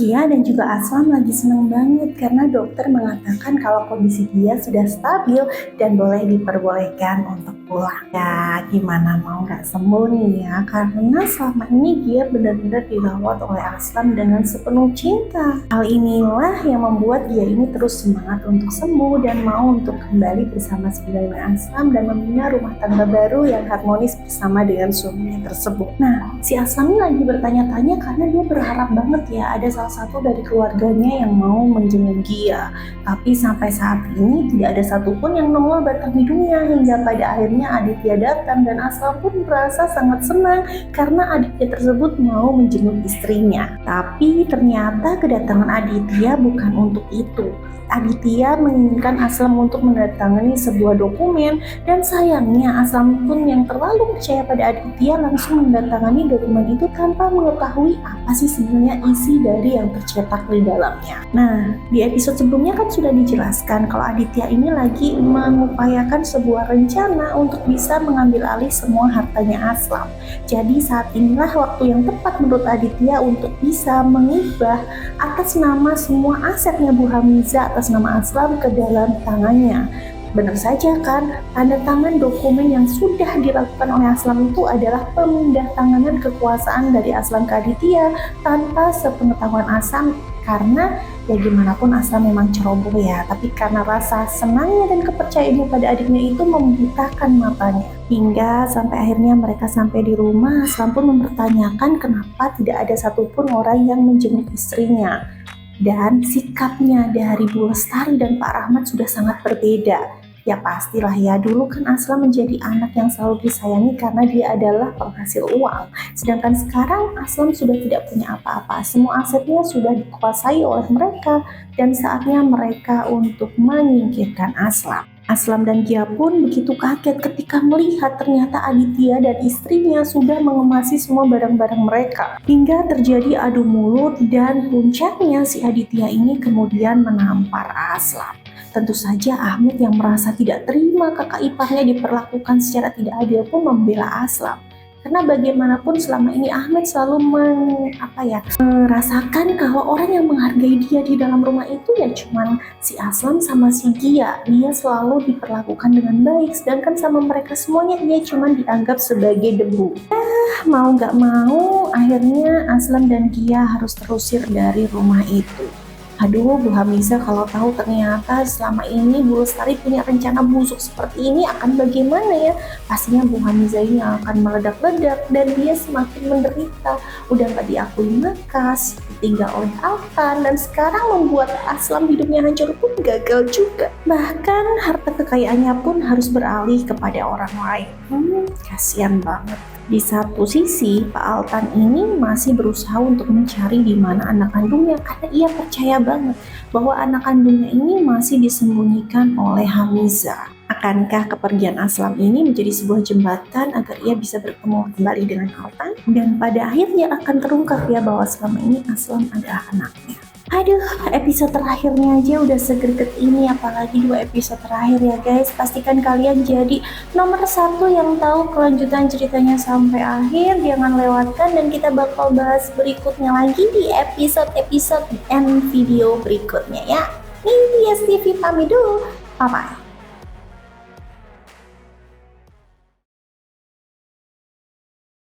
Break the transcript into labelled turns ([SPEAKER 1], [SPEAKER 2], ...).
[SPEAKER 1] Kia dan juga Aslam lagi senang banget karena dokter mengatakan kalau kondisi Kia sudah stabil dan boleh diperbolehkan untuk pulang. Ya gimana mau nggak sembuh nih ya, karena selama ini Kia benar-benar dirawat oleh Aslam dengan sepenuh cinta. Hal inilah yang membuat Kia ini terus semangat untuk sembuh dan mau untuk kembali bersama dengan Aslam dan membina rumah tangga baru yang harmonis bersama dengan suaminya tersebut. Nah, si Aslam ini lagi bertanya-tanya karena dia berharap banget ya ada salah satu dari keluarganya yang mau menjenguk dia. Tapi sampai saat ini tidak ada satupun yang nongol batang hidungnya, hingga pada akhirnya Aditya datang dan Aslam pun merasa sangat senang karena Aditya tersebut mau menjenguk istrinya. Tapi ternyata kedatangan Aditya bukan untuk itu. Aditya menginginkan Aslam untuk menandatangani sebuah dokumen, dan sayangnya Aslam pun yang terlalu percaya pada Aditya langsung menandatangani dokumen itu tanpa mengetahui apa sih sebenarnya isi dari yang tercetak di dalamnya. Nah, di episode sebelumnya kan sudah dijelaskan kalau Aditya ini lagi mengupayakan sebuah rencana untuk bisa mengambil alih semua hartanya Aslam. Jadi saat inilah waktu yang tepat menurut Aditya untuk bisa mengubah atas nama semua asetnya Bu Hamiza atas nama Aslam ke dalam tangannya. Benar saja kan, tanda tangan dokumen yang sudah dilakukan oleh Aslam itu adalah pemindah tanganan kekuasaan dari Aslam ke Aditya tanpa sepengetahuan Aslam, karena ya gimana pun Aslam memang ceroboh ya, tapi karena rasa senangnya dan kepercayaannya pada adiknya itu membutakan matanya. Hingga sampai akhirnya mereka sampai di rumah, Aslam pun mempertanyakan kenapa tidak ada satupun orang yang menjenguk istrinya. Dan sikapnya dari Bu Lestari dan Pak Rahmat sudah sangat berbeda. Ya pastilah ya, dulu kan Aslam menjadi anak yang selalu disayangi karena dia adalah penghasil uang. Sedangkan sekarang Aslam sudah tidak punya apa-apa. Semua asetnya sudah dikuasai oleh mereka dan saatnya mereka untuk menyingkirkan Aslam. Aslam dan Kia pun begitu kaget ketika melihat ternyata Aditya dan istrinya sudah mengemasi semua barang-barang mereka. Hingga terjadi adu mulut dan puncaknya si Aditya ini kemudian menampar Aslam. Tentu saja Ahmed yang merasa tidak terima kakak iparnya diperlakukan secara tidak adil pun membela Aslam. Karena bagaimanapun selama ini Ahmed selalu merasakan kalau orang yang menghargai dia di dalam rumah itu ya cuman si Aslam sama si Kia. Dia selalu diperlakukan dengan baik, sedangkan sama mereka semuanya dia cuman dianggap sebagai debu. Mau gak mau akhirnya Aslam dan Kia harus terusir dari rumah itu. Aduh, Bu Hamiza kalau tahu ternyata selama ini Bu Lestari punya rencana busuk seperti ini akan bagaimana ya? Pastinya Bu Hamiza ini akan meledak-ledak dan dia semakin menderita. Udah gak diakui Makas, ditinggal oleh Altan, dan sekarang membuat Aslam hidupnya hancur pun gagal juga. Bahkan harta kekayaannya pun harus beralih kepada orang lain. Kasian banget. Di satu sisi, Pak Altan ini masih berusaha untuk mencari di mana anak kandungnya karena ia percaya banget bahwa anak kandungnya ini masih disembunyikan oleh Hamiza. Akankah kepergian Aslam ini menjadi sebuah jembatan agar ia bisa bertemu kembali dengan Altan? Dan pada akhirnya akan terungkap ya bahwa selama ini Aslam adalah anaknya. Aduh, episode terakhirnya aja udah segerget ini, apalagi 2 episode terakhir ya guys. Pastikan kalian jadi nomor 1 yang tahu kelanjutan ceritanya sampai akhir. Jangan lewatkan, dan kita bakal bahas berikutnya lagi di episode-episode and video berikutnya ya. Ini dia Stevie pamit dulu, bye bye.